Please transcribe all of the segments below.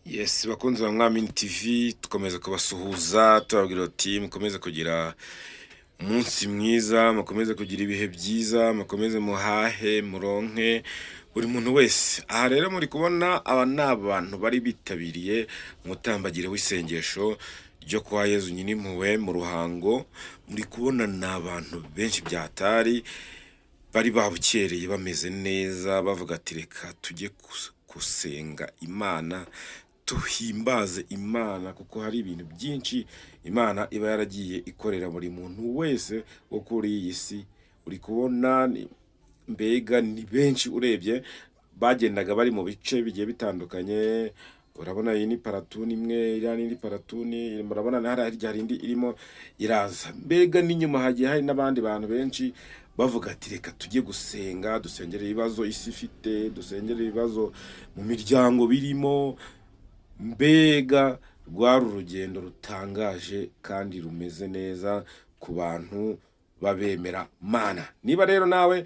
Yes, bakunzi ba Mwamini TV tukomeza kubasuhuza tubabwira ati mukomeze kugira umunsi mwiza, mukomeze kugira ibihe byiza, mukomeze muhahe muronke buri muntu wese. Aha rero muri kubona aba ni abantu bari bitabiriye umutambagire w'isengesho ryo kwa Yezu Nyinimpuhwe mu Ruhango. Muri kubona ni abantu benshi byatari bari babukereye bameze neza bavuga ati reka tujye gusenga Imana, tuhimbaze Imana kuko hari ibintu byinshi Imana iba yaragiye ikorera buri muntu wese wo kuri iyi si. Uri kubona mbega ni benshi urebye bagendaga bari mu bice bigiye bitandukanye. Urabona iyi ni paratuni imwe, iriya n'indi paratuni, murabona hari indi irimo iraza. Mbega n'inyuma hagiye hari n'abandi bantu benshi bavuga ati reka tujye gusenga, dusengere ibibazo isi ifite, dusengere ibibazo mu miryango birimo. Mbega rwari urugendo rutangaje kandi rumeze neza ku bantu babemera Mana. Niba rero nawe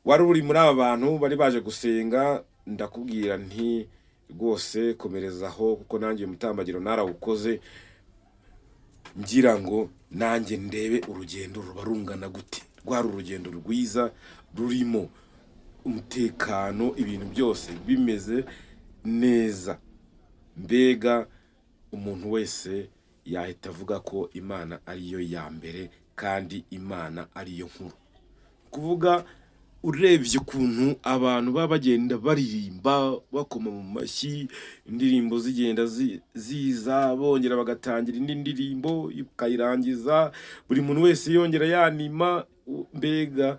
wari uri muri aba bantu bari baje gusenga, ndakubwira nti rwose komerezaho kuko nanjye umutambagiro narawukoze ngira ngo nanjye ndebe urugendo ruba rungana gute. Rwari urugendo rwiza rurimo umutekano, ibintu byose bimeze neza. Mbega umuntu wese yahita avuga ko Imana ariyo ya mbere kandi Imana ariyo nkuru. Kuvuga urebye ukuntu abantu baba bagenda baririmba bakoma mu mashyi, indirimbo zigenda ziza bongera bagatangira indi ndirimbo ukayirangiza, buri muntu wese yongera yanima, mbega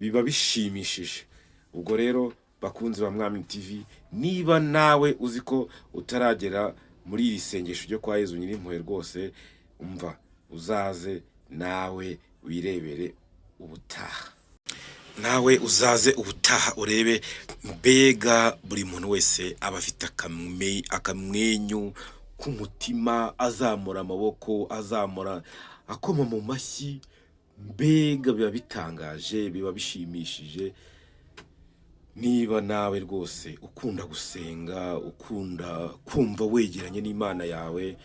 biba bishimishije. Ubwo rero bakunzi ba Mwamini TV, niba nawe uzi ko utaragera muri iri sengesho ryo kwa Yezu Nyinimpuhwe, rwose umva uzaze nawe wirebere ubutaha. Nawe uzaze ubutaha urebe. Mbega buri muntu wese aba afite akamwenyu k'umutima, azamura amaboko, azamura akoma mu mashyi. Mbega biba bitangaje, biba bishimishije. Niba nawe rwose ukunda gusenga, ukunda kumva wegeranye n'Imana yawe,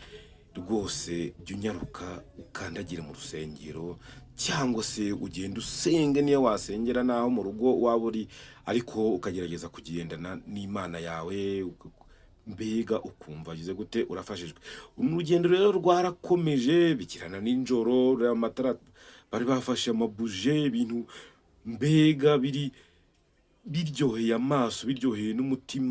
rwose jya unyaruka ukandagira mu rusengero, cyangwa se ugenda usenge niyo wasengera naho mu rugo waba uri, ariko ukagerageza kugendana n'Imana yawe. Mbega ukumva agize gute, urafashijwe. Urugendo rero rwarakomeje bikirana n'injoro, amatara bari bafashe amabuje, ibintu mbega biryoheye amaso, biryoheye n'umutima.